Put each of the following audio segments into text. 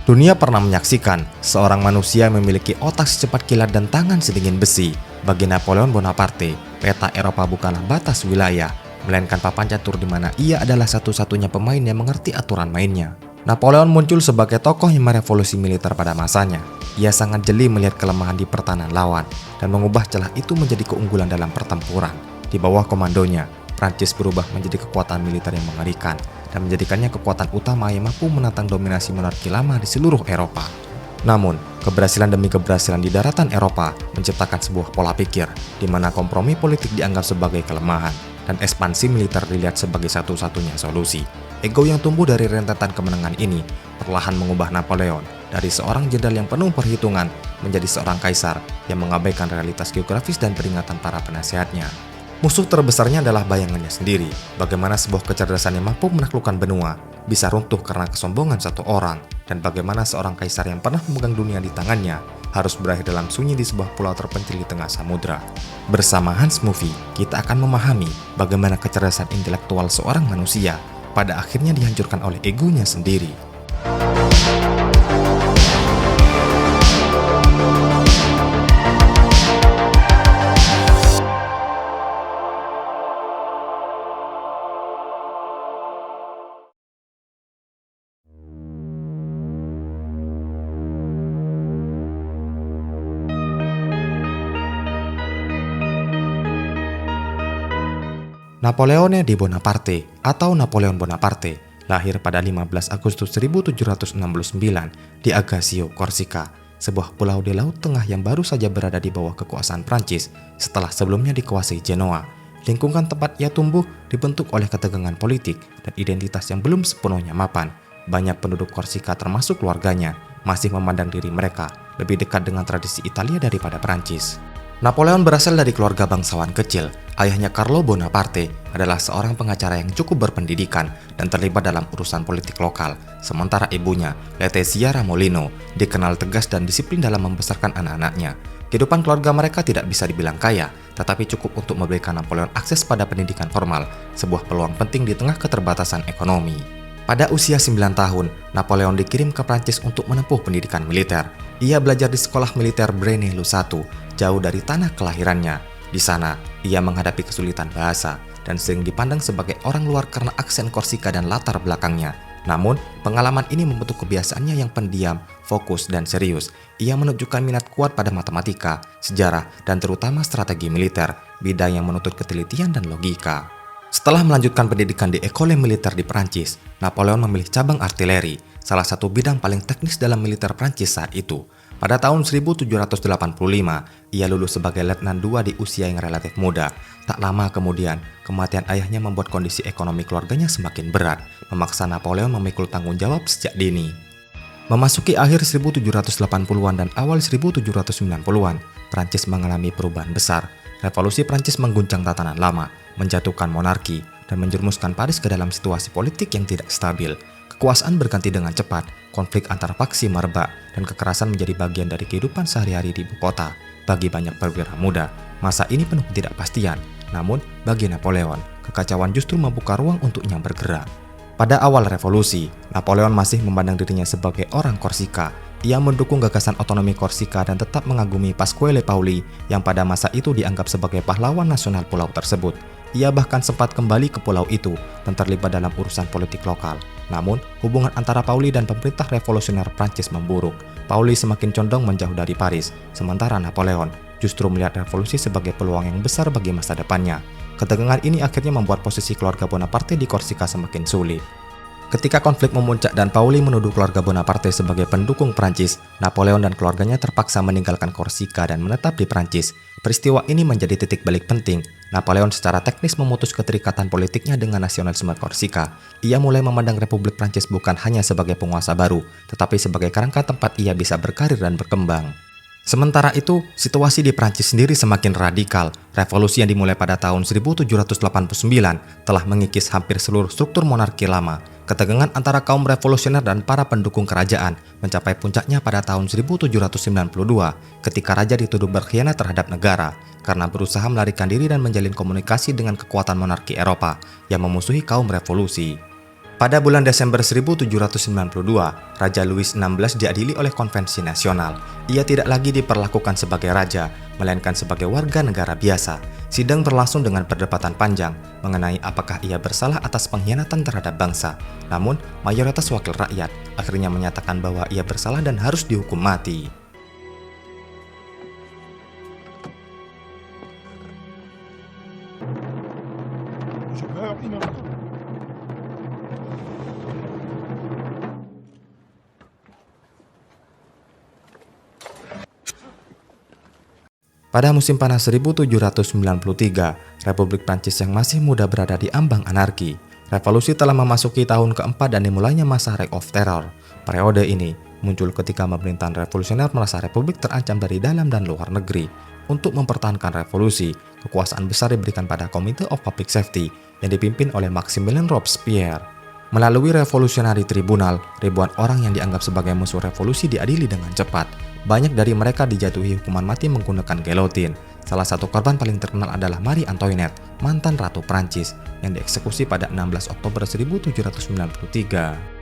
Dunia pernah menyaksikan seorang manusia memiliki otak secepat kilat dan tangan sedingin besi. Bagi Napoleon Bonaparte, peta Eropa bukanlah batas wilayah, melainkan papan catur di mana ia adalah satu-satunya pemain yang mengerti aturan mainnya. Napoleon muncul sebagai tokoh yang merevolusi militer pada masanya. Ia sangat jeli melihat kelemahan di pertahanan lawan dan mengubah celah itu menjadi keunggulan dalam pertempuran. Di bawah komandonya, Prancis berubah menjadi kekuatan militer yang mengerikan dan menjadikannya kekuatan utama yang mampu menantang dominasi monarki lama di seluruh Eropa. Namun, keberhasilan demi keberhasilan di daratan Eropa menciptakan sebuah pola pikir di mana kompromi politik dianggap sebagai kelemahan dan ekspansi militer dilihat sebagai satu-satunya solusi. Ego yang tumbuh dari rentetan kemenangan ini perlahan mengubah Napoleon dari seorang jenderal yang penuh perhitungan menjadi seorang kaisar yang mengabaikan realitas geografis dan peringatan para penasehatnya. Musuh terbesarnya adalah bayangannya sendiri, bagaimana sebuah kecerdasan yang mampu menaklukkan benua bisa runtuh karena kesombongan satu orang, dan bagaimana seorang kaisar yang pernah memegang dunia di tangannya harus berakhir dalam sunyi di sebuah pulau terpencil di tengah samudra. Bersama Hans Movie, kita akan memahami bagaimana kecerdasan intelektual seorang manusia pada akhirnya dihancurkan oleh egonya sendiri. Napoleone di Bonaparte atau Napoleon Bonaparte lahir pada 15 Agustus 1769 di Ajaccio, Korsika, sebuah pulau di Laut Tengah yang baru saja berada di bawah kekuasaan Prancis setelah sebelumnya dikuasai Genoa. Lingkungan tempat ia tumbuh dibentuk oleh ketegangan politik dan identitas yang belum sepenuhnya mapan. Banyak penduduk Korsika termasuk keluarganya masih memandang diri mereka lebih dekat dengan tradisi Italia daripada Prancis. Napoleon berasal dari keluarga bangsawan kecil. Ayahnya Carlo Bonaparte adalah seorang pengacara yang cukup berpendidikan dan terlibat dalam urusan politik lokal. Sementara ibunya, Letizia Ramolino, dikenal tegas dan disiplin dalam membesarkan anak-anaknya. Kehidupan keluarga mereka tidak bisa dibilang kaya, tetapi cukup untuk memberikan Napoleon akses pada pendidikan formal, sebuah peluang penting di tengah keterbatasan ekonomi. Pada usia 9 tahun, Napoleon dikirim ke Prancis untuk menempuh pendidikan militer. Ia belajar di sekolah militer Braine-l'Alleud 1, jauh dari tanah kelahirannya. Di sana, ia menghadapi kesulitan bahasa dan sering dipandang sebagai orang luar karena aksen Korsika dan latar belakangnya. Namun, pengalaman ini membentuk kebiasaannya yang pendiam, fokus, dan serius. Ia menunjukkan minat kuat pada matematika, sejarah, dan terutama strategi militer, bidang yang menuntut ketelitian dan logika. Setelah melanjutkan pendidikan di École Militaire di Prancis, Napoleon memilih cabang artileri, salah satu bidang paling teknis dalam militer Prancis saat itu. Pada tahun 1785, ia lulus sebagai letnan 2 di usia yang relatif muda. Tak lama kemudian, kematian ayahnya membuat kondisi ekonomi keluarganya semakin berat, memaksa Napoleon memikul tanggung jawab sejak dini. Memasuki akhir 1780-an dan awal 1790-an, Prancis mengalami perubahan besar. Revolusi Prancis mengguncang tatanan lama, menjatuhkan monarki, dan menjerumuskan Paris ke dalam situasi politik yang tidak stabil. Kekuasaan berganti dengan cepat, konflik antar faksi merebak, dan kekerasan menjadi bagian dari kehidupan sehari-hari di ibu kota. Bagi banyak perwira muda, masa ini penuh ketidakpastian. Namun, bagi Napoleon, kekacauan justru membuka ruang untuknya bergerak. Pada awal revolusi, Napoleon masih memandang dirinya sebagai orang Korsika. Ia mendukung gagasan otonomi Korsika dan tetap mengagumi Pasquale Paoli yang pada masa itu dianggap sebagai pahlawan nasional pulau tersebut. Ia bahkan sempat kembali ke pulau itu dan terlibat dalam urusan politik lokal. Namun, hubungan antara Paoli dan pemerintah revolusioner Prancis memburuk. Paoli semakin condong menjauh dari Paris, sementara Napoleon justru melihat revolusi sebagai peluang yang besar bagi masa depannya. Ketegangan ini akhirnya membuat posisi keluarga Bonaparte di Korsika semakin sulit. Ketika konflik memuncak dan Paoli menuduh keluarga Bonaparte sebagai pendukung Prancis, Napoleon dan keluarganya terpaksa meninggalkan Korsika dan menetap di Prancis. Peristiwa ini menjadi titik balik penting. Napoleon secara teknis memutus keterikatan politiknya dengan nasionalisme Korsika. Ia mulai memandang Republik Prancis bukan hanya sebagai penguasa baru, tetapi sebagai kerangka tempat ia bisa berkarir dan berkembang. Sementara itu, situasi di Prancis sendiri semakin radikal. Revolusi yang dimulai pada tahun 1789 telah mengikis hampir seluruh struktur monarki lama. Ketegangan antara kaum revolusioner dan para pendukung kerajaan mencapai puncaknya pada tahun 1792 ketika raja dituduh berkhianat terhadap negara karena berusaha melarikan diri dan menjalin komunikasi dengan kekuatan monarki Eropa yang memusuhi kaum revolusi. Pada bulan Desember 1792, Raja Louis XVI diadili oleh konvensi nasional. Ia tidak lagi diperlakukan sebagai raja, melainkan sebagai warga negara biasa. Sidang berlangsung dengan perdebatan panjang mengenai apakah ia bersalah atas pengkhianatan terhadap bangsa. Namun, mayoritas wakil rakyat akhirnya menyatakan bahwa ia bersalah dan harus dihukum mati. Pada musim panas 1793, Republik Prancis yang masih muda berada di ambang anarki. Revolusi telah memasuki tahun keempat dan dimulainya masa Reign of Terror. Periode ini muncul ketika pemerintahan revolusioner merasa Republik terancam dari dalam dan luar negeri. Untuk mempertahankan revolusi, kekuasaan besar diberikan pada Committee of Public Safety yang dipimpin oleh Maximilien Robespierre. Melalui revolusionary tribunal, ribuan orang yang dianggap sebagai musuh revolusi diadili dengan cepat. Banyak dari mereka dijatuhi hukuman mati menggunakan gelotin. Salah satu korban paling terkenal adalah Marie Antoinette, mantan Ratu Prancis, yang dieksekusi pada 16 Oktober 1793.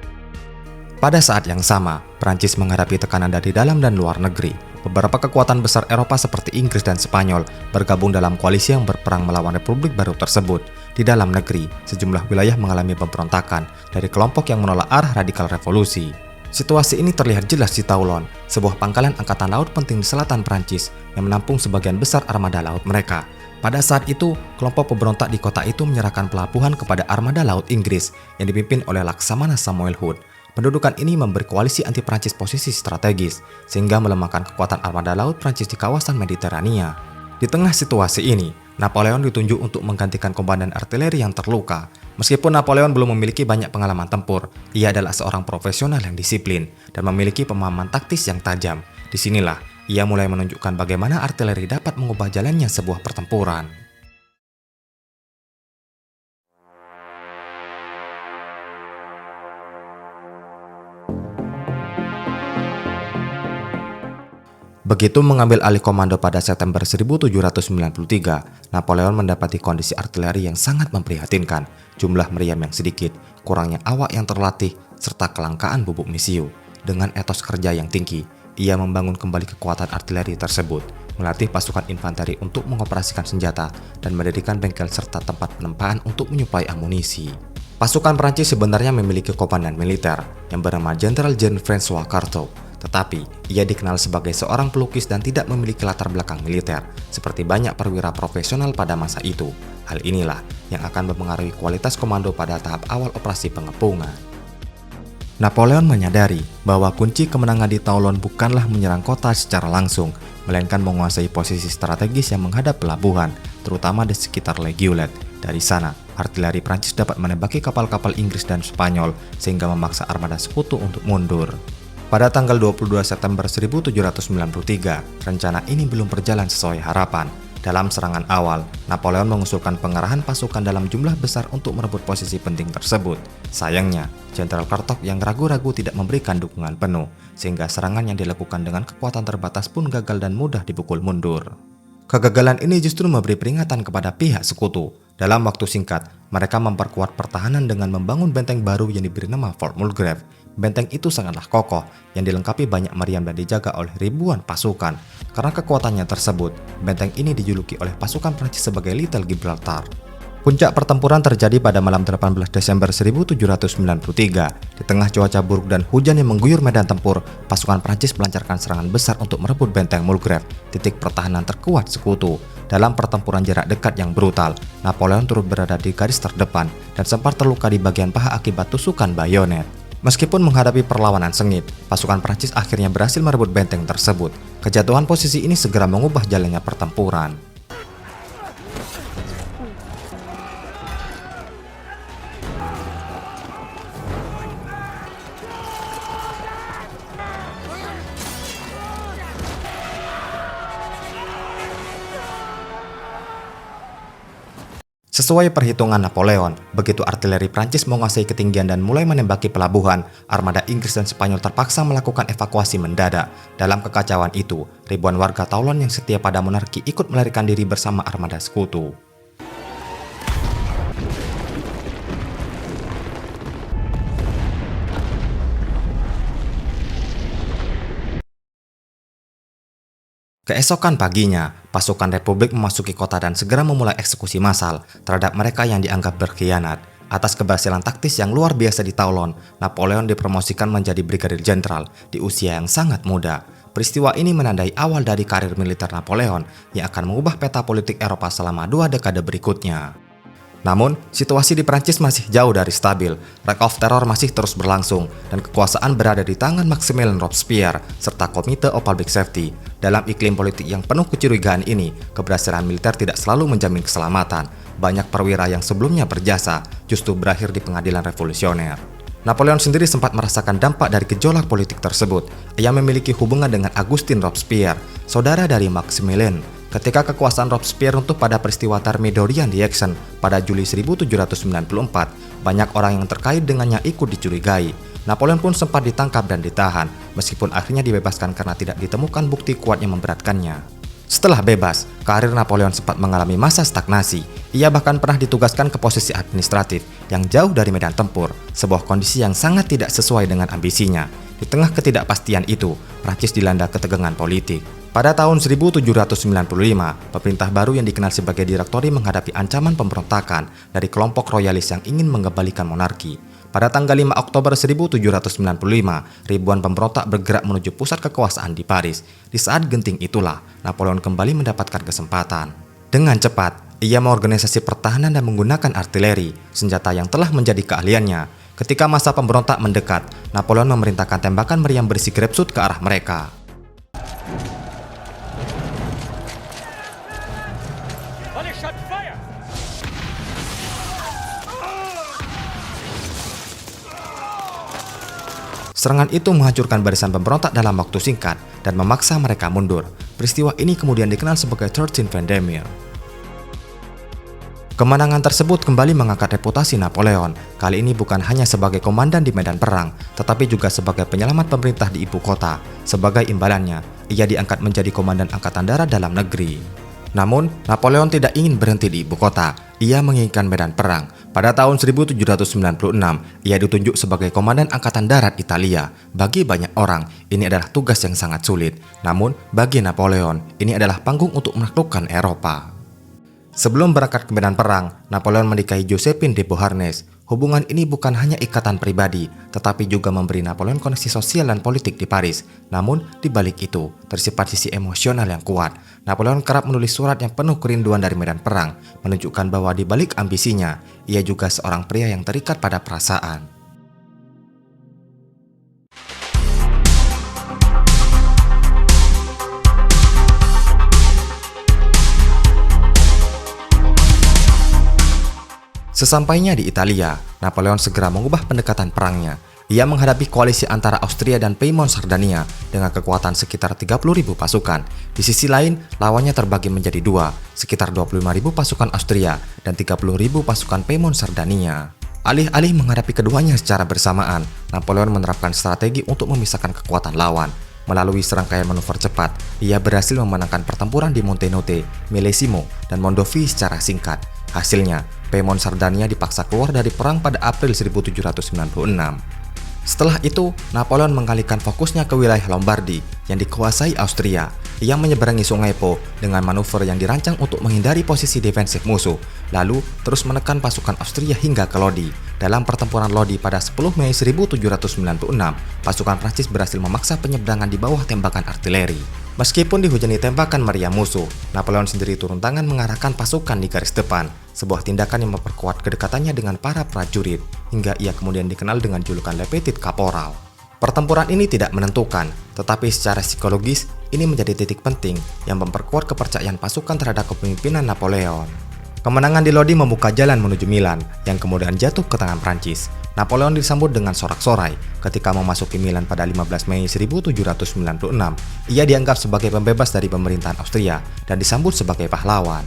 Pada saat yang sama, Prancis menghadapi tekanan dari dalam dan luar negeri. Beberapa kekuatan besar Eropa seperti Inggris dan Spanyol bergabung dalam koalisi yang berperang melawan Republik baru tersebut. Di dalam negeri, sejumlah wilayah mengalami pemberontakan dari kelompok yang menolak arah radikal revolusi. Situasi ini terlihat jelas di Toulon, sebuah pangkalan angkatan laut penting di selatan Prancis yang menampung sebagian besar armada laut mereka. Pada saat itu, kelompok pemberontak di kota itu menyerahkan pelabuhan kepada armada laut Inggris yang dipimpin oleh Laksamana Samuel Hood. Pendudukan ini memberi koalisi anti-Prancis posisi strategis, sehingga melemahkan kekuatan armada laut Prancis di kawasan Mediterania. Di tengah situasi ini, Napoleon ditunjuk untuk menggantikan komandan artileri yang terluka. Meskipun Napoleon belum memiliki banyak pengalaman tempur, ia adalah seorang profesional yang disiplin dan memiliki pemahaman taktis yang tajam. Disinilah ia mulai menunjukkan bagaimana artileri dapat mengubah jalannya sebuah pertempuran. Begitu mengambil alih komando pada September 1793, Napoleon mendapati kondisi artileri yang sangat memprihatinkan, jumlah meriam yang sedikit, kurangnya awak yang terlatih, serta kelangkaan bubuk misiu. Dengan etos kerja yang tinggi, ia membangun kembali kekuatan artileri tersebut, melatih pasukan infanteri untuk mengoperasikan senjata, dan mendirikan bengkel serta tempat penempaan untuk menyuplai amunisi. Pasukan Prancis sebenarnya memiliki komandan militer yang bernama Jenderal Jean-François Cartaux. Tetapi, ia dikenal sebagai seorang pelukis dan tidak memiliki latar belakang militer, seperti banyak perwira profesional pada masa itu. Hal inilah yang akan mempengaruhi kualitas komando pada tahap awal operasi pengepungan. Napoleon menyadari bahwa kunci kemenangan di Toulon bukanlah menyerang kota secara langsung, melainkan menguasai posisi strategis yang menghadap pelabuhan, terutama di sekitar Le Goulet. Dari sana, artileri Prancis dapat menembaki kapal-kapal Inggris dan Spanyol, sehingga memaksa armada sekutu untuk mundur. Pada tanggal 22 September 1793, rencana ini belum berjalan sesuai harapan. Dalam serangan awal, Napoleon mengusulkan pengerahan pasukan dalam jumlah besar untuk merebut posisi penting tersebut. Sayangnya, Jenderal Cartaux yang ragu-ragu tidak memberikan dukungan penuh, sehingga serangan yang dilakukan dengan kekuatan terbatas pun gagal dan mudah dipukul mundur. Kegagalan ini justru memberi peringatan kepada pihak sekutu. Dalam waktu singkat, mereka memperkuat pertahanan dengan membangun benteng baru yang diberi nama Fort Mulgrave. Benteng itu sangatlah kokoh, yang dilengkapi banyak meriam dan dijaga oleh ribuan pasukan. Karena kekuatannya tersebut, benteng ini dijuluki oleh pasukan Prancis sebagai Little Gibraltar. Puncak pertempuran terjadi pada malam 18 Desember 1793. Di tengah cuaca buruk dan hujan yang mengguyur medan tempur, pasukan Prancis melancarkan serangan besar untuk merebut benteng Mulgrave, titik pertahanan terkuat sekutu. Dalam pertempuran jarak dekat yang brutal, Napoleon turut berada di garis terdepan dan sempat terluka di bagian paha akibat tusukan bayonet. Meskipun menghadapi perlawanan sengit, pasukan Prancis akhirnya berhasil merebut benteng tersebut. Kejatuhan posisi ini segera mengubah jalannya pertempuran. Sesuai perhitungan Napoleon, begitu artileri Prancis menguasai ketinggian dan mulai menembaki pelabuhan, armada Inggris dan Spanyol terpaksa melakukan evakuasi mendadak. Dalam kekacauan itu, ribuan warga Toulon yang setia pada monarki ikut melarikan diri bersama armada sekutu. Keesokan paginya, pasukan Republik memasuki kota dan segera memulai eksekusi massal terhadap mereka yang dianggap berkhianat. Atas keberhasilan taktis yang luar biasa di Toulon, Napoleon dipromosikan menjadi brigadir jenderal di usia yang sangat muda. Peristiwa ini menandai awal dari karir militer Napoleon yang akan mengubah peta politik Eropa selama 2 dekade berikutnya. Namun, situasi di Prancis masih jauh dari stabil. Reign of Terror masih terus berlangsung dan kekuasaan berada di tangan Maximilien Robespierre serta Komite of Public Safety. Dalam iklim politik yang penuh kecurigaan ini, keberhasilan militer tidak selalu menjamin keselamatan. Banyak perwira yang sebelumnya berjasa justru berakhir di pengadilan revolusioner. Napoleon sendiri sempat merasakan dampak dari gejolak politik tersebut. Ia memiliki hubungan dengan Augustin Robespierre, saudara dari Maximilien. Ketika kekuasaan Robespierre runtuh pada peristiwa Thermidorian di Aix pada Juli 1794, banyak orang yang terkait dengannya ikut dicurigai. Napoleon pun sempat ditangkap dan ditahan, meskipun akhirnya dibebaskan karena tidak ditemukan bukti kuat yang memberatkannya. Setelah bebas, karir Napoleon sempat mengalami masa stagnasi. Ia bahkan pernah ditugaskan ke posisi administratif yang jauh dari medan tempur, sebuah kondisi yang sangat tidak sesuai dengan ambisinya. Di tengah ketidakpastian itu, Prancis dilanda ketegangan politik. Pada tahun 1795, pemerintah baru yang dikenal sebagai Direktori menghadapi ancaman pemberontakan dari kelompok royalis yang ingin mengembalikan monarki. Pada tanggal 5 Oktober 1795, ribuan pemberontak bergerak menuju pusat kekuasaan di Paris. Di saat genting itulah, Napoleon kembali mendapatkan kesempatan. Dengan cepat, ia mengorganisasi pertahanan dan menggunakan artileri, senjata yang telah menjadi keahliannya. Ketika masa pemberontak mendekat, Napoleon memerintahkan tembakan meriam berisi grapeshot ke arah mereka. Serangan itu menghancurkan barisan pemberontak dalam waktu singkat dan memaksa mereka mundur. Peristiwa ini kemudian dikenal sebagai 13 Vendémiaire. Kemenangan tersebut kembali mengangkat reputasi Napoleon. Kali ini bukan hanya sebagai komandan di medan perang, tetapi juga sebagai penyelamat pemerintah di ibu kota. Sebagai imbalannya, ia diangkat menjadi komandan angkatan darat dalam negeri. Namun, Napoleon tidak ingin berhenti di ibu kota. Ia menginginkan medan perang. Pada tahun 1796, ia ditunjuk sebagai komandan angkatan darat Italia. Bagi banyak orang, ini adalah tugas yang sangat sulit. Namun, bagi Napoleon, ini adalah panggung untuk menaklukkan Eropa. Sebelum berangkat ke medan perang, Napoleon menikahi Josephine de Beauharnais. Hubungan ini bukan hanya ikatan pribadi, tetapi juga memberi Napoleon koneksi sosial dan politik di Paris. Namun, di balik itu, tersimpan sisi emosional yang kuat. Napoleon kerap menulis surat yang penuh kerinduan dari medan perang, menunjukkan bahwa di balik ambisinya, ia juga seorang pria yang terikat pada perasaan. Sesampainya di Italia, Napoleon segera mengubah pendekatan perangnya. Ia menghadapi koalisi antara Austria dan Piemont Sardinia dengan kekuatan sekitar 30.000 pasukan. Di sisi lain, lawannya terbagi menjadi dua, sekitar 25.000 pasukan Austria dan 30.000 pasukan Piemont Sardinia. Alih-alih menghadapi keduanya secara bersamaan, Napoleon menerapkan strategi untuk memisahkan kekuatan lawan. Melalui serangkaian manuver cepat, ia berhasil memenangkan pertempuran di Montenotte, Millesimo, dan Mondovì secara singkat. Hasilnya, Piemont Sardinia dipaksa keluar dari perang pada April 1796. Setelah itu, Napoleon mengalihkan fokusnya ke wilayah Lombardi yang dikuasai Austria. Ia menyeberangi Sungai Po dengan manuver yang dirancang untuk menghindari posisi defensif musuh, lalu terus menekan pasukan Austria hingga ke Lodi. Dalam pertempuran Lodi pada 10 Mei 1796, pasukan Prancis berhasil memaksa penyeberangan di bawah tembakan artileri. Meskipun dihujani tembakan meriam musuh, Napoleon sendiri turun tangan mengarahkan pasukan di garis depan, sebuah tindakan yang memperkuat kedekatannya dengan para prajurit, hingga ia kemudian dikenal dengan julukan Le Petit Caporal. Pertempuran ini tidak menentukan, tetapi secara psikologis, ini menjadi titik penting yang memperkuat kepercayaan pasukan terhadap kepemimpinan Napoleon. Kemenangan di Lodi membuka jalan menuju Milan, yang kemudian jatuh ke tangan Prancis. Napoleon disambut dengan sorak-sorai ketika memasuki Milan pada 15 Mei 1796. Ia dianggap sebagai pembebas dari pemerintahan Austria dan disambut sebagai pahlawan.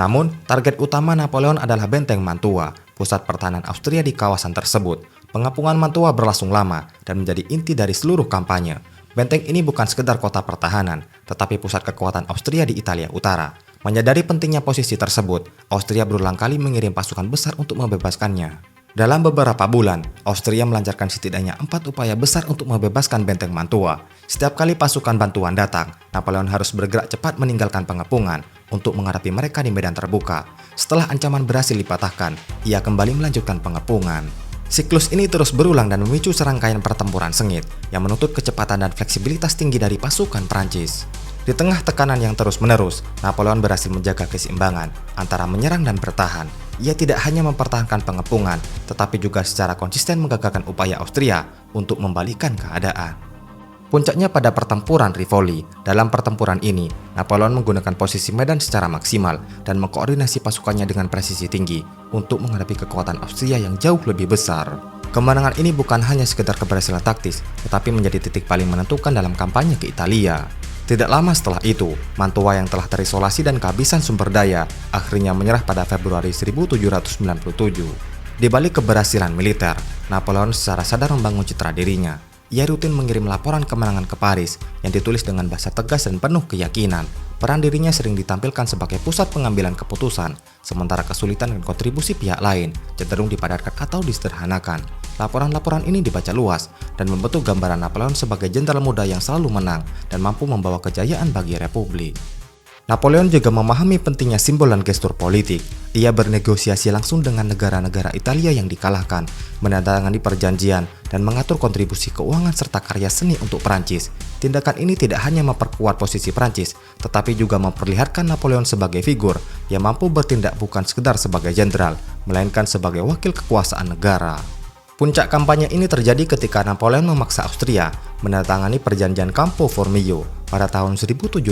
Namun, target utama Napoleon adalah benteng Mantua, pusat pertahanan Austria di kawasan tersebut. Pengapungan Mantua berlangsung lama dan menjadi inti dari seluruh kampanye. Benteng ini bukan sekedar kota pertahanan, tetapi pusat kekuatan Austria di Italia Utara. Menyadari pentingnya posisi tersebut, Austria berulang kali mengirim pasukan besar untuk membebaskannya. Dalam beberapa bulan, Austria melancarkan setidaknya 4 upaya besar untuk membebaskan benteng Mantua. Setiap kali pasukan bantuan datang, Napoleon harus bergerak cepat meninggalkan pengepungan untuk menghadapi mereka di medan terbuka. Setelah ancaman berhasil dipatahkan, ia kembali melanjutkan pengepungan. Siklus ini terus berulang dan memicu serangkaian pertempuran sengit yang menuntut kecepatan dan fleksibilitas tinggi dari pasukan Prancis. Di tengah tekanan yang terus-menerus, Napoleon berhasil menjaga keseimbangan antara menyerang dan bertahan. Ia tidak hanya mempertahankan pengepungan, tetapi juga secara konsisten menggagalkan upaya Austria untuk membalikkan keadaan. Puncaknya pada pertempuran Rivoli. Dalam pertempuran ini, Napoleon menggunakan posisi medan secara maksimal dan mengkoordinasi pasukannya dengan presisi tinggi untuk menghadapi kekuatan Austria yang jauh lebih besar. Kemenangan ini bukan hanya sekedar keberhasilan taktis, tetapi menjadi titik paling menentukan dalam kampanye ke Italia. Tidak lama setelah itu, Mantua yang telah terisolasi dan kehabisan sumber daya akhirnya menyerah pada Februari 1797. Di balik keberhasilan militer, Napoleon secara sadar membangun citra dirinya. Ia rutin mengirim laporan kemenangan ke Paris yang ditulis dengan bahasa tegas dan penuh keyakinan. Peran dirinya sering ditampilkan sebagai pusat pengambilan keputusan, sementara kesulitan dan kontribusi pihak lain cenderung dipadatkan atau disederhanakan. Laporan-laporan ini dibaca luas dan membentuk gambaran Napoleon sebagai jenderal muda yang selalu menang dan mampu membawa kejayaan bagi Republik. Napoleon juga memahami pentingnya simbol dan gestur politik. Ia bernegosiasi langsung dengan negara-negara Italia yang dikalahkan, menandatangani perjanjian, dan mengatur kontribusi keuangan serta karya seni untuk Prancis. Tindakan ini tidak hanya memperkuat posisi Prancis, tetapi juga memperlihatkan Napoleon sebagai figur yang mampu bertindak bukan sekedar sebagai jenderal, melainkan sebagai wakil kekuasaan negara. Puncak kampanye ini terjadi ketika Napoleon memaksa Austria menandatangani perjanjian Campo Formio pada tahun 1797.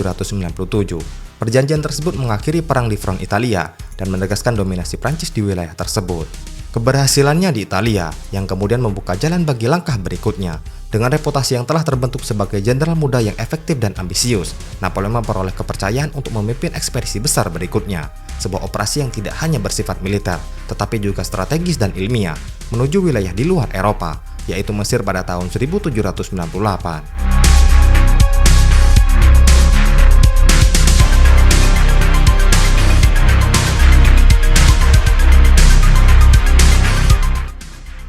Perjanjian tersebut mengakhiri perang di front Italia dan menegaskan dominasi Prancis di wilayah tersebut. Keberhasilannya di Italia yang kemudian membuka jalan bagi langkah berikutnya. Dengan reputasi yang telah terbentuk sebagai jenderal muda yang efektif dan ambisius, Napoleon memperoleh kepercayaan untuk memimpin ekspedisi besar berikutnya. Sebuah operasi yang tidak hanya bersifat militer, tetapi juga strategis dan ilmiah, menuju wilayah di luar Eropa, yaitu Mesir pada tahun 1798.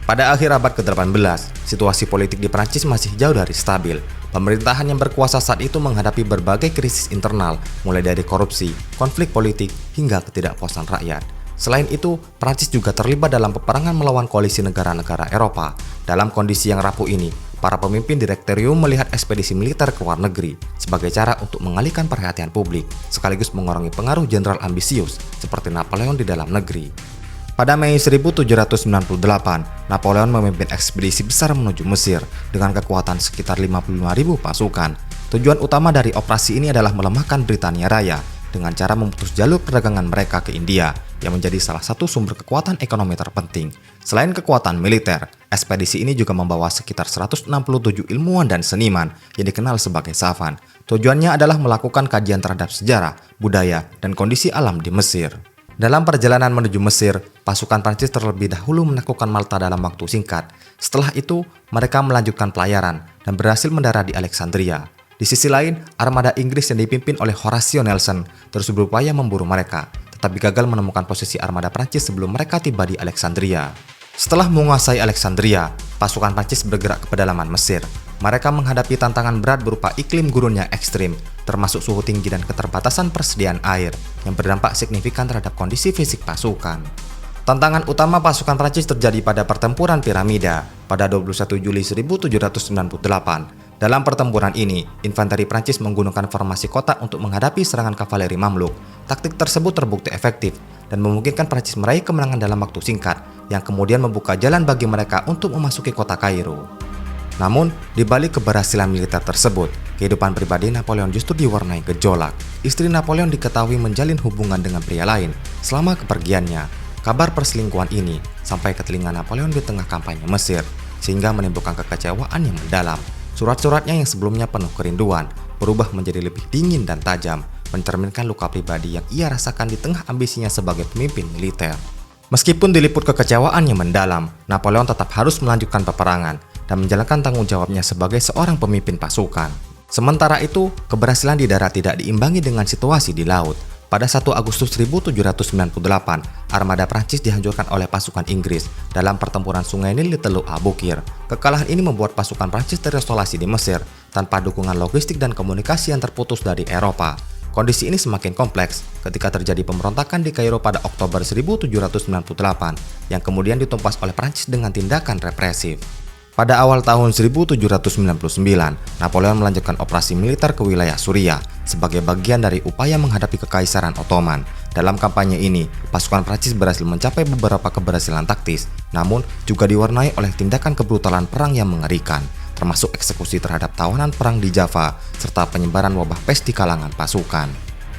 Pada akhir abad ke-18, situasi politik di Prancis masih jauh dari stabil. Pemerintahan yang berkuasa saat itu menghadapi berbagai krisis internal, mulai dari korupsi, konflik politik, hingga ketidakpuasan rakyat. Selain itu, Prancis juga terlibat dalam peperangan melawan koalisi negara-negara Eropa. Dalam kondisi yang rapuh ini, para pemimpin direktorium melihat ekspedisi militer ke luar negeri sebagai cara untuk mengalihkan perhatian publik, sekaligus mengurangi pengaruh jenderal ambisius seperti Napoleon di dalam negeri. Pada Mei 1798, Napoleon memimpin ekspedisi besar menuju Mesir dengan kekuatan sekitar 55.000 pasukan. Tujuan utama dari operasi ini adalah melemahkan Britania Raya dengan cara memutus jalur perdagangan mereka ke India yang menjadi salah satu sumber kekuatan ekonomi terpenting. Selain kekuatan militer, ekspedisi ini juga membawa sekitar 167 ilmuwan dan seniman yang dikenal sebagai Savant. Tujuannya adalah melakukan kajian terhadap sejarah, budaya, dan kondisi alam di Mesir. Dalam perjalanan menuju Mesir, pasukan Prancis terlebih dahulu menaklukkan Malta dalam waktu singkat. Setelah itu, mereka melanjutkan pelayaran dan berhasil mendarat di Alexandria. Di sisi lain, armada Inggris yang dipimpin oleh Horatio Nelson terus berupaya memburu mereka, tetapi gagal menemukan posisi armada Prancis sebelum mereka tiba di Alexandria. Setelah menguasai Alexandria, pasukan Prancis bergerak ke pedalaman Mesir. Mereka menghadapi tantangan berat berupa iklim gurun yang ekstrim, termasuk suhu tinggi dan keterbatasan persediaan air yang berdampak signifikan terhadap kondisi fisik pasukan. Tantangan utama pasukan Prancis terjadi pada pertempuran Piramida pada 21 Juli 1798. Dalam pertempuran ini, infanteri Prancis menggunakan formasi kotak untuk menghadapi serangan kavaleri Mamluk. Taktik tersebut terbukti efektif dan memungkinkan Prancis meraih kemenangan dalam waktu singkat yang kemudian membuka jalan bagi mereka untuk memasuki kota Kairo. Namun, di balik keberhasilan militer tersebut, kehidupan pribadi Napoleon justru diwarnai gejolak. Istri Napoleon diketahui menjalin hubungan dengan pria lain selama kepergiannya. Kabar perselingkuhan ini sampai ke telinga Napoleon di tengah kampanye Mesir, sehingga menimbulkan kekecewaan yang mendalam. Surat-suratnya yang sebelumnya penuh kerinduan berubah menjadi lebih dingin dan tajam, mencerminkan luka pribadi yang ia rasakan di tengah ambisinya sebagai pemimpin militer. Meskipun diliput kekecewaan yang mendalam, Napoleon tetap harus melanjutkan peperangan dan menjalankan tanggung jawabnya sebagai seorang pemimpin pasukan. Sementara itu, keberhasilan di darat tidak diimbangi dengan situasi di laut. Pada 1 Agustus 1798, armada Prancis dihancurkan oleh pasukan Inggris dalam pertempuran Sungai Nil di Teluk Abukir. Kekalahan ini membuat pasukan Prancis terisolasi di Mesir tanpa dukungan logistik dan komunikasi yang terputus dari Eropa. Kondisi ini semakin kompleks ketika terjadi pemberontakan di Kairo pada Oktober 1798 yang kemudian ditumpas oleh Prancis dengan tindakan represif. Pada awal tahun 1799, Napoleon melanjutkan operasi militer ke wilayah Suriah sebagai bagian dari upaya menghadapi Kekaisaran Ottoman. Dalam kampanye ini, pasukan Prancis berhasil mencapai beberapa keberhasilan taktis, namun juga diwarnai oleh tindakan kebrutalan perang yang mengerikan, termasuk eksekusi terhadap tawanan perang di Java, serta penyebaran wabah pes di kalangan pasukan.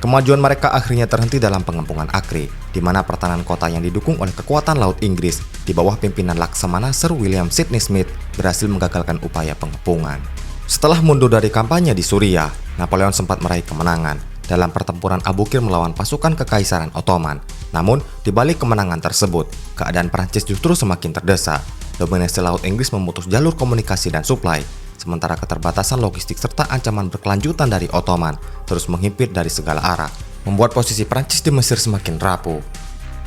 Kemajuan mereka akhirnya terhenti dalam pengepungan Acre, di mana pertahanan kota yang didukung oleh kekuatan laut Inggris di bawah pimpinan Laksamana Sir William Sidney Smith berhasil menggagalkan upaya pengepungan. Setelah mundur dari kampanye di Suriah, Napoleon sempat meraih kemenangan dalam pertempuran Abukir melawan pasukan Kekaisaran Ottoman. Namun, di balik kemenangan tersebut, keadaan Prancis justru semakin terdesak. Dominasi laut Inggris memutus jalur komunikasi dan suplai, sementara keterbatasan logistik serta ancaman berkelanjutan dari Ottoman terus menghimpit dari segala arah, membuat posisi Prancis di Mesir semakin rapuh.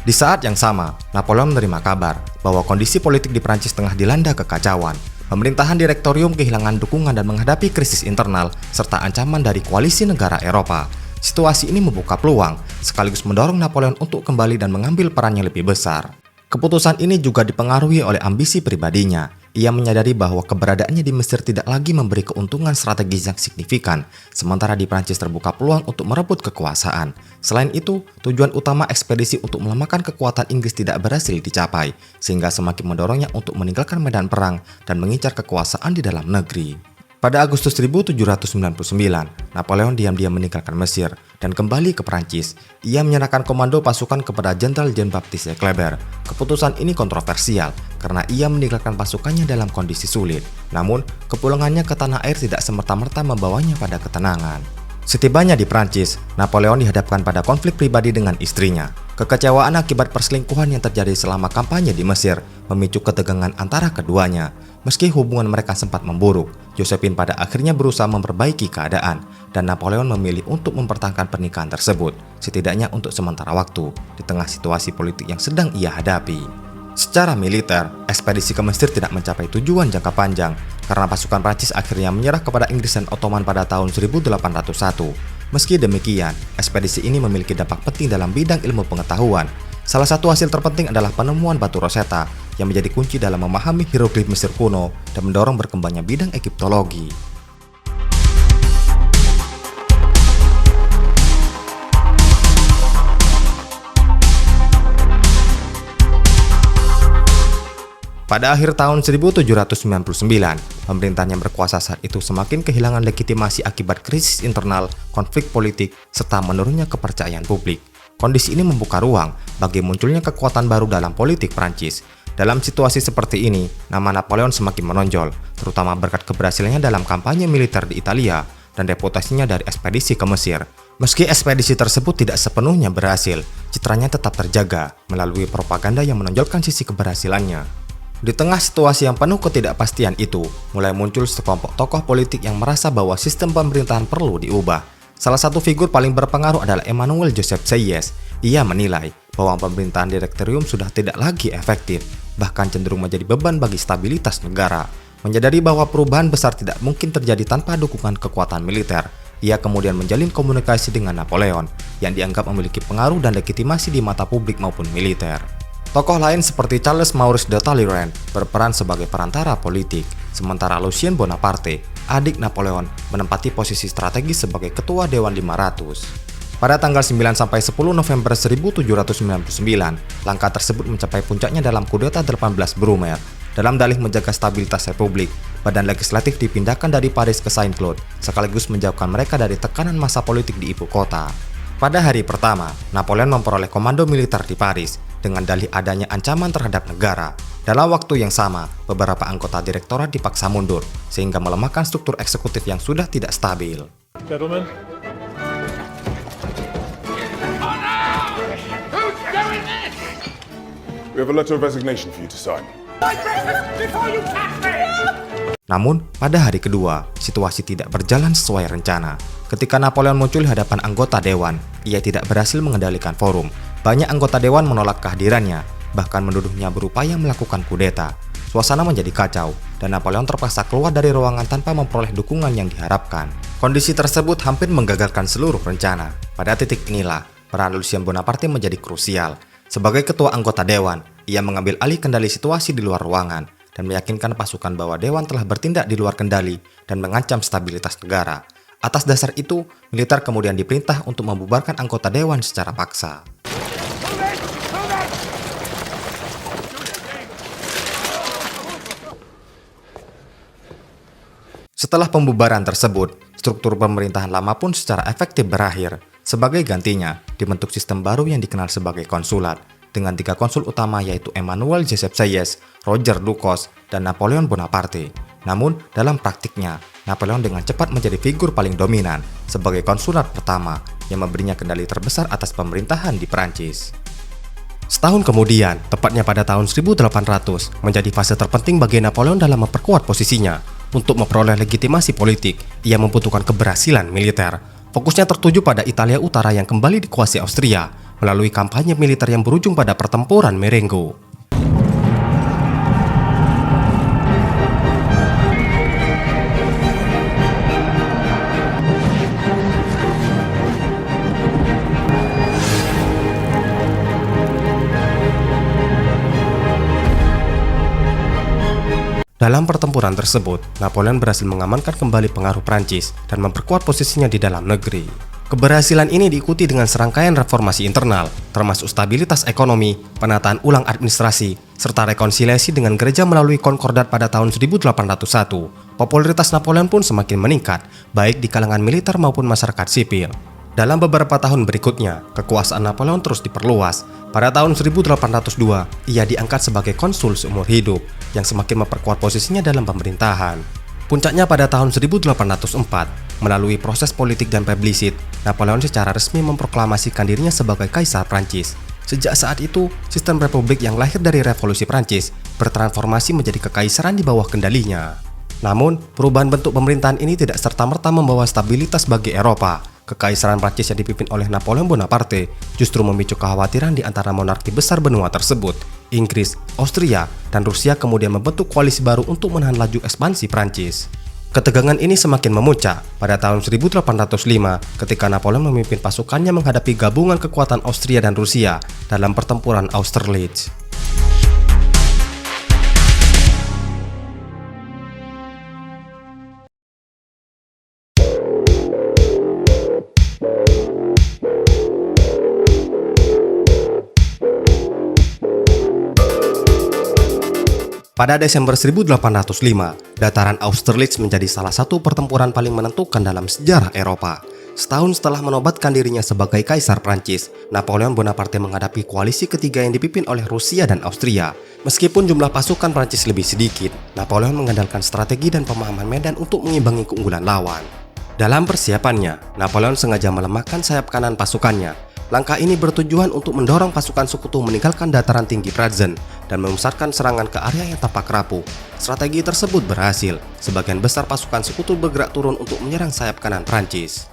Di saat yang sama, Napoleon menerima kabar bahwa kondisi politik di Prancis tengah dilanda kekacauan. Pemerintahan direktorium kehilangan dukungan dan menghadapi krisis internal serta ancaman dari koalisi negara Eropa. Situasi ini membuka peluang, sekaligus mendorong Napoleon untuk kembali dan mengambil peran yang lebih besar. Keputusan ini juga dipengaruhi oleh ambisi pribadinya. Ia menyadari bahwa keberadaannya di Mesir tidak lagi memberi keuntungan strategis yang signifikan, sementara di Prancis terbuka peluang untuk merebut kekuasaan. Selain itu, tujuan utama ekspedisi untuk melemahkan kekuatan Inggris tidak berhasil dicapai, sehingga semakin mendorongnya untuk meninggalkan medan perang dan mengincar kekuasaan di dalam negeri. Pada Agustus 1799, Napoleon diam-diam meninggalkan Mesir dan kembali ke Prancis. Ia menyerahkan komando pasukan kepada Jenderal Jean-Baptiste Leclerc. Keputusan ini kontroversial karena ia meninggalkan pasukannya dalam kondisi sulit. Namun, kepulangannya ke tanah air tidak semerta-merta membawanya pada ketenangan. Setibanya di Prancis, Napoleon dihadapkan pada konflik pribadi dengan istrinya. Kekecewaan akibat perselingkuhan yang terjadi selama kampanye di Mesir memicu ketegangan antara keduanya. Meski hubungan mereka sempat memburuk, Josephine pada akhirnya berusaha memperbaiki keadaan, dan Napoleon memilih untuk mempertahankan pernikahan tersebut, setidaknya untuk sementara waktu, di tengah situasi politik yang sedang ia hadapi. Secara militer, ekspedisi ke Mesir tidak mencapai tujuan jangka panjang, karena pasukan Prancis akhirnya menyerah kepada Inggris dan Ottoman pada tahun 1801. Meski demikian, ekspedisi ini memiliki dampak penting dalam bidang ilmu pengetahuan. Salah satu hasil terpenting adalah penemuan batu Rosetta yang menjadi kunci dalam memahami hieroglif Mesir kuno dan mendorong berkembangnya bidang Egiptologi. Pada akhir tahun 1799, pemerintahan yang berkuasa saat itu semakin kehilangan legitimasi akibat krisis internal, konflik politik, serta menurunnya kepercayaan publik. Kondisi ini membuka ruang bagi munculnya kekuatan baru dalam politik Prancis. Dalam situasi seperti ini, nama Napoleon semakin menonjol, terutama berkat keberhasilannya dalam kampanye militer di Italia dan reputasinya dari ekspedisi ke Mesir. Meski ekspedisi tersebut tidak sepenuhnya berhasil, citranya tetap terjaga melalui propaganda yang menonjolkan sisi keberhasilannya. Di tengah situasi yang penuh ketidakpastian itu, mulai muncul sekelompok tokoh politik yang merasa bahwa sistem pemerintahan perlu diubah. Salah satu figur paling berpengaruh adalah Emmanuel Joseph Sieyès. Ia menilai bahwa pemerintahan direktorium sudah tidak lagi efektif, bahkan cenderung menjadi beban bagi stabilitas negara. Menyadari bahwa perubahan besar tidak mungkin terjadi tanpa dukungan kekuatan militer, ia kemudian menjalin komunikasi dengan Napoleon, yang dianggap memiliki pengaruh dan legitimasi di mata publik maupun militer. Tokoh lain seperti Charles Maurice de Talleyrand berperan sebagai perantara politik, sementara Lucien Bonaparte, adik Napoleon, menempati posisi strategis sebagai ketua Dewan 500. Pada tanggal 9-10 November 1799, langkah tersebut mencapai puncaknya dalam kudeta 18 Brumaire. Dalam dalih menjaga stabilitas republik, badan legislatif dipindahkan dari Paris ke Saint-Cloud, sekaligus menjauhkan mereka dari tekanan massa politik di ibu kota. Pada hari pertama, Napoleon memperoleh komando militer di Paris dengan dalih adanya ancaman terhadap negara. Dalam waktu yang sama, beberapa anggota direktorat dipaksa mundur, sehingga melemahkan struktur eksekutif yang sudah tidak stabil. Gentlemen. We have a letter of resignation for you to sign. Namun, pada hari kedua, situasi tidak berjalan sesuai rencana. Ketika Napoleon muncul di hadapan anggota dewan, ia tidak berhasil mengendalikan forum. Banyak anggota dewan menolak kehadirannya, bahkan menuduhnya berupaya melakukan kudeta. Suasana menjadi kacau, dan Napoleon terpaksa keluar dari ruangan tanpa memperoleh dukungan yang diharapkan. Kondisi tersebut hampir menggagalkan seluruh rencana. Pada titik inilah, peran Lucien Bonaparte menjadi krusial. Sebagai ketua anggota dewan, ia mengambil alih kendali situasi di luar ruangan dan meyakinkan pasukan bahwa dewan telah bertindak di luar kendali dan mengancam stabilitas negara. Atas dasar itu, militer kemudian diperintah untuk membubarkan anggota dewan secara paksa. Setelah pembubaran tersebut, struktur pemerintahan lama pun secara efektif berakhir. Sebagai gantinya, dibentuk sistem baru yang dikenal sebagai konsulat, dengan 3 konsul utama yaitu Emmanuel Joseph Sieyès, Roger Ducos, dan Napoleon Bonaparte. Namun, dalam praktiknya, Napoleon dengan cepat menjadi figur paling dominan sebagai konsulat pertama yang memberinya kendali terbesar atas pemerintahan di Perancis. Setahun kemudian, tepatnya pada tahun 1800, menjadi fase terpenting bagi Napoleon dalam memperkuat posisinya. Untuk memperoleh legitimasi politik, ia membutuhkan keberhasilan militer. Fokusnya tertuju pada Italia Utara yang kembali dikuasai Austria melalui kampanye militer yang berujung pada pertempuran Marengo. Dalam pertempuran tersebut, Napoleon berhasil mengamankan kembali pengaruh Prancis dan memperkuat posisinya di dalam negeri. Keberhasilan ini diikuti dengan serangkaian reformasi internal, termasuk stabilitas ekonomi, penataan ulang administrasi, serta rekonsiliasi dengan gereja melalui konkordat pada tahun 1801. Popularitas Napoleon pun semakin meningkat, baik di kalangan militer maupun masyarakat sipil. Dalam beberapa tahun berikutnya, kekuasaan Napoleon terus diperluas. Pada tahun 1802, ia diangkat sebagai konsul seumur hidup, yang semakin memperkuat posisinya dalam pemerintahan. Puncaknya pada tahun 1804, melalui proses politik dan plebissit, Napoleon secara resmi memproklamasikan dirinya sebagai Kaisar Prancis. Sejak saat itu, sistem republik yang lahir dari revolusi Prancis bertransformasi menjadi kekaisaran di bawah kendalinya. Namun, perubahan bentuk pemerintahan ini tidak serta-merta membawa stabilitas bagi Eropa. Kekaisaran Prancis yang dipimpin oleh Napoleon Bonaparte justru memicu kekhawatiran di antara monarki besar benua tersebut. Inggris, Austria, dan Rusia kemudian membentuk koalisi baru untuk menahan laju ekspansi Prancis. Ketegangan ini semakin memuncak pada tahun 1805 ketika Napoleon memimpin pasukannya menghadapi gabungan kekuatan Austria dan Rusia dalam pertempuran Austerlitz. Pada Desember 1805, dataran Austerlitz menjadi salah satu pertempuran paling menentukan dalam sejarah Eropa. Setahun setelah menobatkan dirinya sebagai Kaisar Prancis, Napoleon Bonaparte menghadapi koalisi ketiga yang dipimpin oleh Rusia dan Austria. Meskipun jumlah pasukan Prancis lebih sedikit, Napoleon mengandalkan strategi dan pemahaman medan untuk mengimbangi keunggulan lawan. Dalam persiapannya, Napoleon sengaja melemahkan sayap kanan pasukannya. Langkah ini bertujuan untuk mendorong pasukan sekutu meninggalkan dataran tinggi Pratzen dan memusatkan serangan ke area yang tampak rapuh. Strategi tersebut berhasil. Sebagian besar pasukan sekutu bergerak turun untuk menyerang sayap kanan Prancis.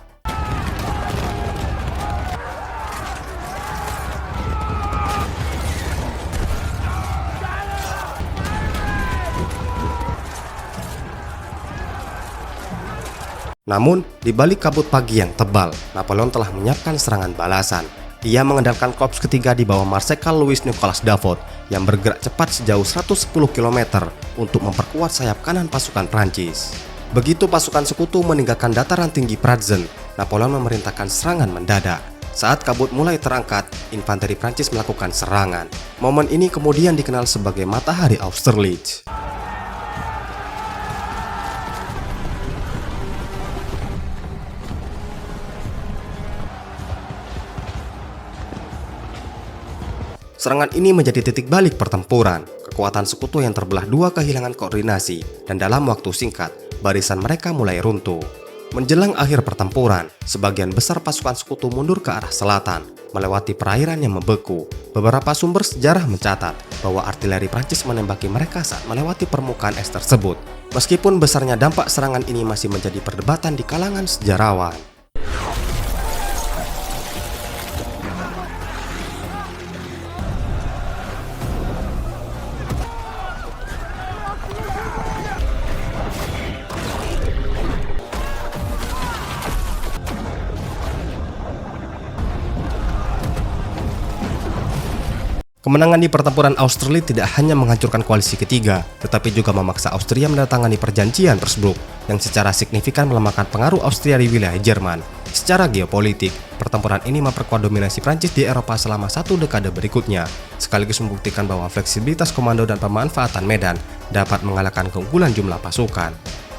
Namun, di balik kabut pagi yang tebal, Napoleon telah menyiapkan serangan balasan. Ia mengandalkan korps ketiga di bawah Marsekal Louis Nicolas Davout yang bergerak cepat sejauh 110 km untuk memperkuat sayap kanan pasukan Prancis. Begitu pasukan sekutu meninggalkan dataran tinggi Pratzen, Napoleon memerintahkan serangan mendadak. Saat kabut mulai terangkat, infanteri Prancis melakukan serangan. Momen ini kemudian dikenal sebagai Matahari Austerlitz. Serangan ini menjadi titik balik pertempuran. Kekuatan sekutu yang terbelah dua kehilangan koordinasi, dan dalam waktu singkat, barisan mereka mulai runtuh. Menjelang akhir pertempuran, sebagian besar pasukan sekutu mundur ke arah selatan, melewati perairan yang membeku. Beberapa sumber sejarah mencatat bahwa artileri Prancis menembaki mereka saat melewati permukaan es tersebut. Meskipun besarnya dampak serangan ini masih menjadi perdebatan di kalangan sejarawan. Kemenangan di pertempuran Austerlitz tidak hanya menghancurkan koalisi ketiga, tetapi juga memaksa Austria menandatangani perjanjian Pressburg yang secara signifikan melemahkan pengaruh Austria di wilayah Jerman. Secara geopolitik, pertempuran ini memperkuat dominasi Prancis di Eropa selama satu dekade berikutnya, sekaligus membuktikan bahwa fleksibilitas komando dan pemanfaatan medan dapat mengalahkan keunggulan jumlah pasukan.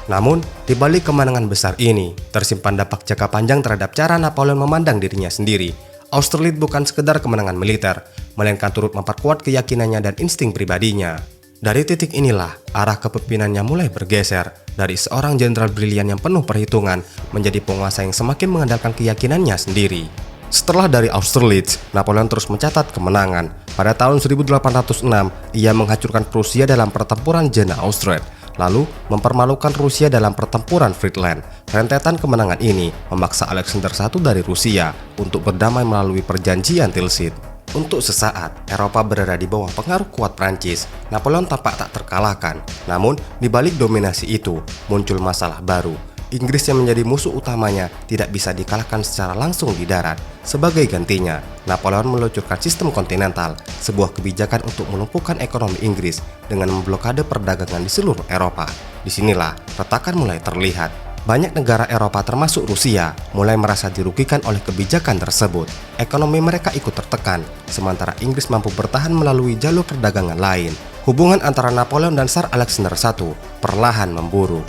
Namun, di balik kemenangan besar ini, tersimpan dampak jangka panjang terhadap cara Napoleon memandang dirinya sendiri. Austerlitz bukan sekedar kemenangan militer, melainkan turut memperkuat keyakinannya dan insting pribadinya. Dari titik inilah, arah kepemimpinannya mulai bergeser dari seorang jenderal brilian yang penuh perhitungan menjadi penguasa yang semakin mengandalkan keyakinannya sendiri. Setelah dari Austerlitz, Napoleon terus mencatat kemenangan. Pada tahun 1806, ia menghancurkan Prusia dalam pertempuran Jena Austerlitz, lalu mempermalukan Rusia dalam pertempuran Friedland. Rentetan kemenangan ini memaksa Alexander I dari Rusia untuk berdamai melalui perjanjian Tilsit. Untuk sesaat, Eropa berada di bawah pengaruh kuat Prancis. Napoleon tampak tak terkalahkan. Namun, di balik dominasi itu, muncul masalah baru. Inggris yang menjadi musuh utamanya tidak bisa dikalahkan secara langsung di darat. Sebagai gantinya, Napoleon meluncurkan sistem kontinental, sebuah kebijakan untuk melumpuhkan ekonomi Inggris dengan memblokade perdagangan di seluruh Eropa. Disinilah retakan mulai terlihat. Banyak negara Eropa termasuk Rusia mulai merasa dirugikan oleh kebijakan tersebut. Ekonomi mereka ikut tertekan, sementara Inggris mampu bertahan melalui jalur perdagangan lain. Hubungan antara Napoleon dan Tsar Alexander I perlahan memburuk.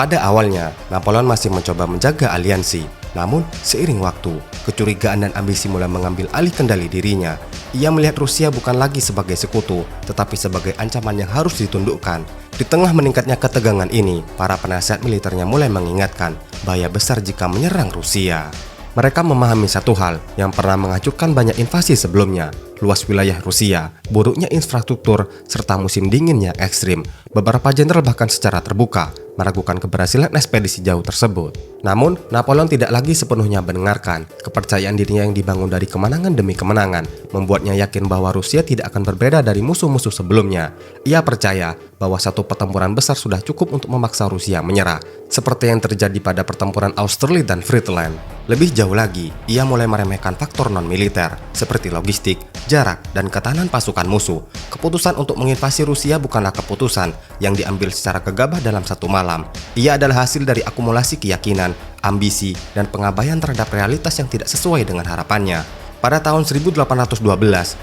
Pada awalnya, Napoleon masih mencoba menjaga aliansi. Namun, seiring waktu, kecurigaan dan ambisi mulai mengambil alih kendali dirinya. Ia melihat Rusia bukan lagi sebagai sekutu, tetapi sebagai ancaman yang harus ditundukkan. Di tengah meningkatnya ketegangan ini, para penasihat militernya mulai mengingatkan bahaya besar jika menyerang Rusia. Mereka memahami satu hal yang pernah menghancurkan banyak invasi sebelumnya, luas wilayah Rusia, buruknya infrastruktur, serta musim dingin yang ekstrim. Beberapa jenderal bahkan secara terbuka meragukan keberhasilan ekspedisi jauh tersebut. Namun, Napoleon tidak lagi sepenuhnya mendengarkan. Kepercayaan dirinya yang dibangun dari kemenangan demi kemenangan membuatnya yakin bahwa Rusia tidak akan berbeda dari musuh-musuh sebelumnya. Ia percaya bahwa satu pertempuran besar sudah cukup untuk memaksa Rusia menyerah, seperti yang terjadi pada pertempuran Austerlitz dan Friedland. Lebih jauh lagi, ia mulai meremehkan faktor non-militer, seperti logistik, jarak, dan ketahanan pasukan musuh. Keputusan untuk menginvasi Rusia bukanlah keputusan yang diambil secara gegabah dalam satu malam. Ia adalah hasil dari akumulasi keyakinan, ambisi, dan pengabaian terhadap realitas yang tidak sesuai dengan harapannya. Pada tahun 1812,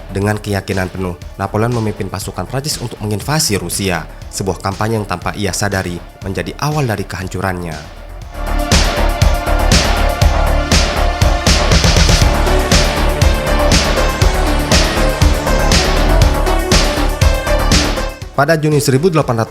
dengan keyakinan penuh, Napoleon memimpin pasukan Prancis untuk menginvasi Rusia, sebuah kampanye yang tanpa ia sadari menjadi awal dari kehancurannya. Pada Juni 1812,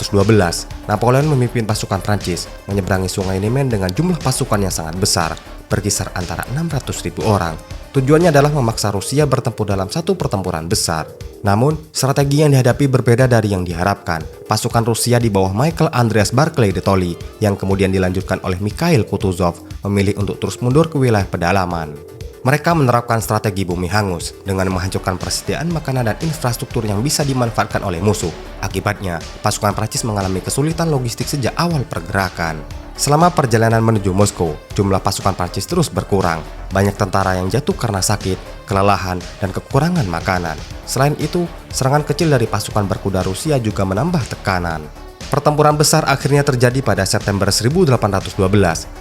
Napoleon memimpin pasukan Prancis menyeberangi Sungai Niemen dengan jumlah pasukan yang sangat besar, berkisar antara 600.000 orang. Tujuannya adalah memaksa Rusia bertempur dalam satu pertempuran besar. Namun, strategi yang dihadapi berbeda dari yang diharapkan. Pasukan Rusia di bawah Michael Andreas Barclay de Tolly, yang kemudian dilanjutkan oleh Mikhail Kutuzov, memilih untuk terus mundur ke wilayah pedalaman. Mereka menerapkan strategi bumi hangus dengan menghancurkan persediaan makanan dan infrastruktur yang bisa dimanfaatkan oleh musuh. Akibatnya, pasukan Prancis mengalami kesulitan logistik sejak awal pergerakan. Selama perjalanan menuju Moskow, jumlah pasukan Prancis terus berkurang. Banyak tentara yang jatuh karena sakit, kelelahan, dan kekurangan makanan. Selain itu, serangan kecil dari pasukan berkuda Rusia juga menambah tekanan. Pertempuran besar akhirnya terjadi pada September 1812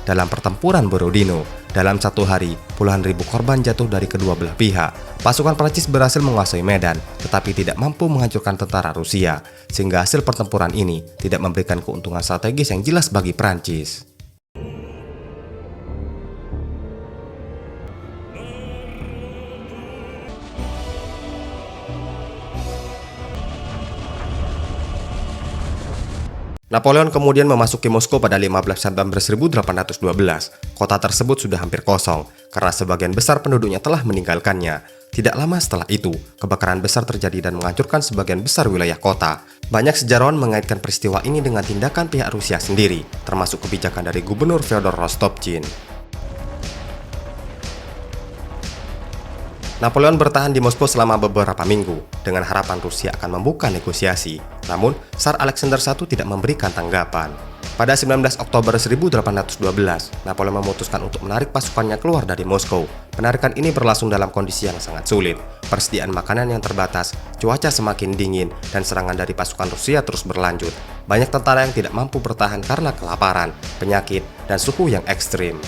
dalam pertempuran Borodino. Dalam satu hari, puluhan ribu korban jatuh dari kedua belah pihak. Pasukan Prancis berhasil menguasai medan, tetapi tidak mampu menghancurkan tentara Rusia, sehingga hasil pertempuran ini tidak memberikan keuntungan strategis yang jelas bagi Prancis. Napoleon kemudian memasuki Moskow pada 15 September 1812. Kota tersebut sudah hampir kosong karena sebagian besar penduduknya telah meninggalkannya. Tidak lama setelah itu, kebakaran besar terjadi dan menghancurkan sebagian besar wilayah kota. Banyak sejarawan mengaitkan peristiwa ini dengan tindakan pihak Rusia sendiri, termasuk kebijakan dari Gubernur Fyodor Rostopchin. Napoleon bertahan di Moskow selama beberapa minggu dengan harapan Rusia akan membuka negosiasi. Namun, Tsar Alexander I tidak memberikan tanggapan. Pada 19 Oktober 1812, Napoleon memutuskan untuk menarik pasukannya keluar dari Moskow. Penarikan ini berlangsung dalam kondisi yang sangat sulit. Persediaan makanan yang terbatas, cuaca semakin dingin, dan serangan dari pasukan Rusia terus berlanjut. Banyak tentara yang tidak mampu bertahan karena kelaparan, penyakit, dan suhu yang ekstrim.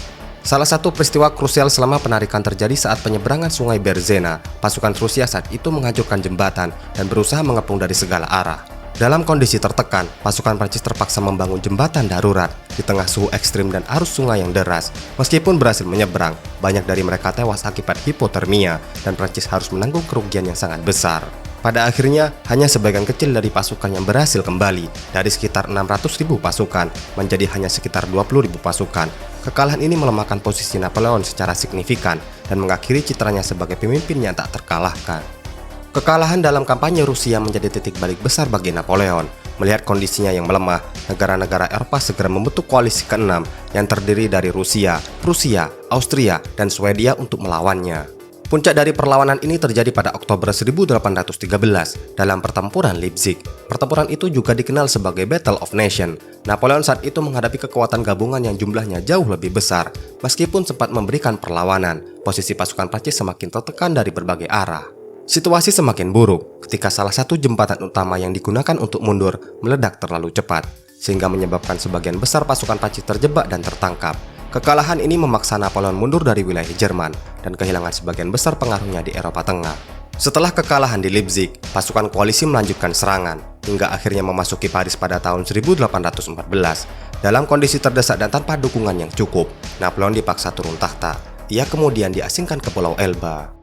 Salah satu peristiwa krusial selama penarikan terjadi saat penyeberangan sungai Berzena. Pasukan Rusia saat itu menghancurkan jembatan dan berusaha mengepung dari segala arah. Dalam kondisi tertekan, pasukan Prancis terpaksa membangun jembatan darurat di tengah suhu ekstrim dan arus sungai yang deras. Meskipun berhasil menyeberang, banyak dari mereka tewas akibat hipotermia dan Prancis harus menanggung kerugian yang sangat besar. Pada akhirnya, hanya sebagian kecil dari pasukan yang berhasil kembali. Dari sekitar 600.000 pasukan, menjadi hanya sekitar 20.000 pasukan. Kekalahan ini melemahkan posisi Napoleon secara signifikan dan mengakhiri citranya sebagai pemimpin yang tak terkalahkan. Kekalahan dalam kampanye Rusia menjadi titik balik besar bagi Napoleon. Melihat kondisinya yang melemah, negara-negara Eropa segera membentuk koalisi ke-6 yang terdiri dari Rusia, Prusia, Austria, dan Swedia untuk melawannya. Puncak dari perlawanan ini terjadi pada Oktober 1813 dalam pertempuran Leipzig. Pertempuran itu juga dikenal sebagai Battle of Nations. Napoleon saat itu menghadapi kekuatan gabungan yang jumlahnya jauh lebih besar. Meskipun sempat memberikan perlawanan, posisi pasukan Prancis semakin tertekan dari berbagai arah. Situasi semakin buruk ketika salah satu jembatan utama yang digunakan untuk mundur meledak terlalu cepat, sehingga menyebabkan sebagian besar pasukan Prancis terjebak dan tertangkap. Kekalahan ini memaksa Napoleon mundur dari wilayah Jerman dan kehilangan sebagian besar pengaruhnya di Eropa Tengah. Setelah kekalahan di Leipzig, pasukan koalisi melanjutkan serangan hingga akhirnya memasuki Paris pada tahun 1814. Dalam kondisi terdesak dan tanpa dukungan yang cukup, Napoleon dipaksa turun tahta. Ia kemudian diasingkan ke Pulau Elba.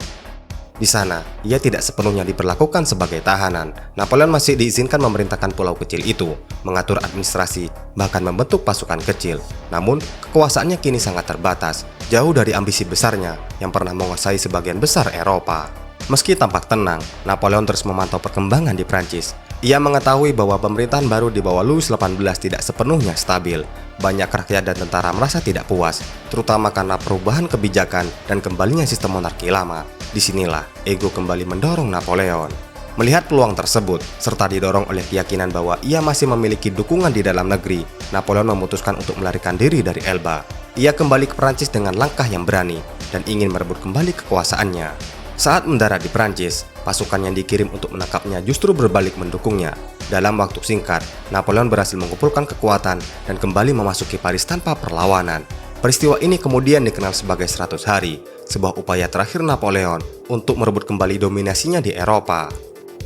Di sana, ia tidak sepenuhnya diperlakukan sebagai tahanan. Napoleon masih diizinkan memerintahkan pulau kecil itu, mengatur administrasi, bahkan membentuk pasukan kecil. Namun, kekuasaannya kini sangat terbatas, jauh dari ambisi besarnya yang pernah menguasai sebagian besar Eropa. Meski tampak tenang, Napoleon terus memantau perkembangan di Prancis. Ia mengetahui bahwa pemerintahan baru di bawah Louis XVIII tidak sepenuhnya stabil. Banyak rakyat dan tentara merasa tidak puas, terutama karena perubahan kebijakan dan kembalinya sistem monarki lama. Disinilah ego kembali mendorong Napoleon. Melihat peluang tersebut, serta didorong oleh keyakinan bahwa ia masih memiliki dukungan di dalam negeri, Napoleon memutuskan untuk melarikan diri dari Elba. Ia kembali ke Prancis dengan langkah yang berani dan ingin merebut kembali kekuasaannya. Saat mendarat di Prancis, pasukan yang dikirim untuk menangkapnya justru berbalik mendukungnya. Dalam waktu singkat, Napoleon berhasil mengumpulkan kekuatan dan kembali memasuki Paris tanpa perlawanan. Peristiwa ini kemudian dikenal sebagai 100 hari, sebuah upaya terakhir Napoleon untuk merebut kembali dominasinya di Eropa.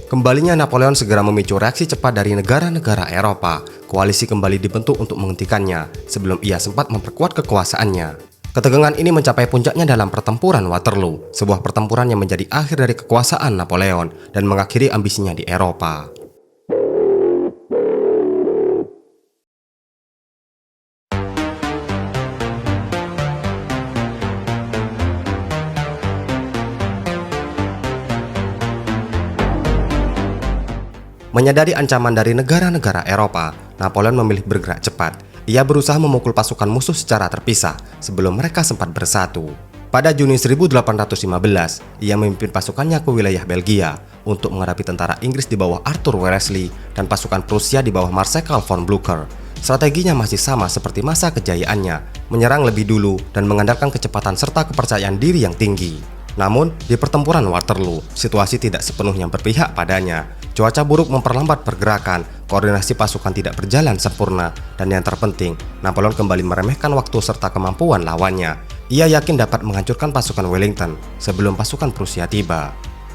Kembalinya Napoleon segera memicu reaksi cepat dari negara-negara Eropa. Koalisi kembali dibentuk untuk menghentikannya sebelum ia sempat memperkuat kekuasaannya. Ketegangan ini mencapai puncaknya dalam pertempuran Waterloo, sebuah pertempuran yang menjadi akhir dari kekuasaan Napoleon dan mengakhiri ambisinya di Eropa. Menyadari ancaman dari negara-negara Eropa, Napoleon memilih bergerak cepat. Ia berusaha memukul pasukan musuh secara terpisah sebelum mereka sempat bersatu. Pada Juni 1815, ia memimpin pasukannya ke wilayah Belgia untuk menghadapi tentara Inggris di bawah Arthur Wellesley dan pasukan Prusia di bawah Marshal von Blücher. Strateginya masih sama seperti masa kejayaannya, menyerang lebih dulu dan mengandalkan kecepatan serta kepercayaan diri yang tinggi. Namun, di pertempuran Waterloo, situasi tidak sepenuhnya berpihak padanya. Cuaca buruk memperlambat pergerakan, koordinasi pasukan tidak berjalan sempurna, dan yang terpenting, Napoleon kembali meremehkan waktu serta kemampuan lawannya. Ia yakin dapat menghancurkan pasukan Wellington sebelum pasukan Prusia tiba.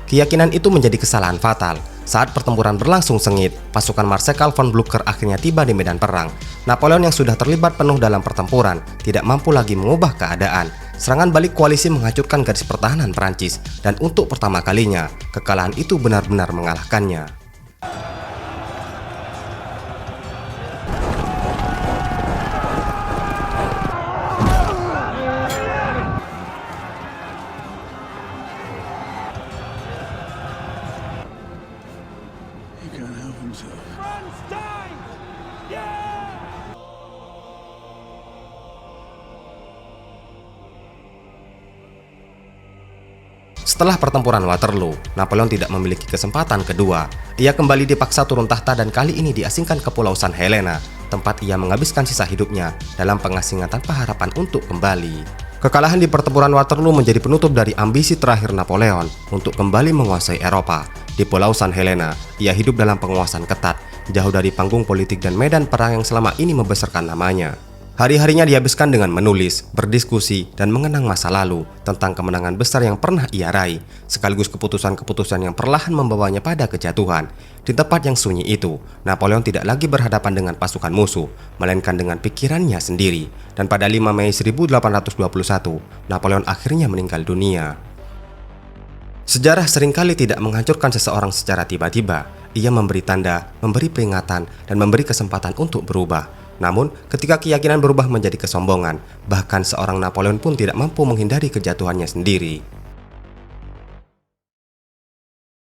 Keyakinan itu menjadi kesalahan fatal. Saat pertempuran berlangsung sengit, pasukan Marshal von Blücher akhirnya tiba di medan perang. Napoleon yang sudah terlibat penuh dalam pertempuran tidak mampu lagi mengubah keadaan. Serangan balik koalisi menghancurkan garis pertahanan Prancis, dan untuk pertama kalinya, kekalahan itu benar-benar mengalahkannya. Setelah pertempuran Waterloo, Napoleon tidak memiliki kesempatan kedua. Ia kembali dipaksa turun tahta dan kali ini diasingkan ke Pulau San Helena. tempat ia menghabiskan sisa hidupnya dalam pengasingan tanpa harapan untuk kembali. Kekalahan di pertempuran Waterloo menjadi penutup dari ambisi terakhir Napoleon untuk kembali menguasai Eropa. Di Pulau San Helena, ia hidup dalam penguasaan ketat, jauh dari panggung politik dan medan perang yang selama ini membesarkan namanya. Hari-harinya dihabiskan dengan menulis, berdiskusi, dan mengenang masa lalu tentang kemenangan besar yang pernah ia raih, sekaligus keputusan-keputusan yang perlahan membawanya pada kejatuhan. Di tempat yang sunyi itu, Napoleon tidak lagi berhadapan dengan pasukan musuh, melainkan dengan pikirannya sendiri. Dan pada 5 Mei 1821, Napoleon akhirnya meninggal dunia. Sejarah seringkali tidak menghancurkan seseorang secara tiba-tiba. Ia memberi tanda, memberi peringatan, dan memberi kesempatan untuk berubah. Namun, ketika keyakinan berubah menjadi kesombongan, bahkan seorang Napoleon pun tidak mampu menghindari kejatuhannya sendiri.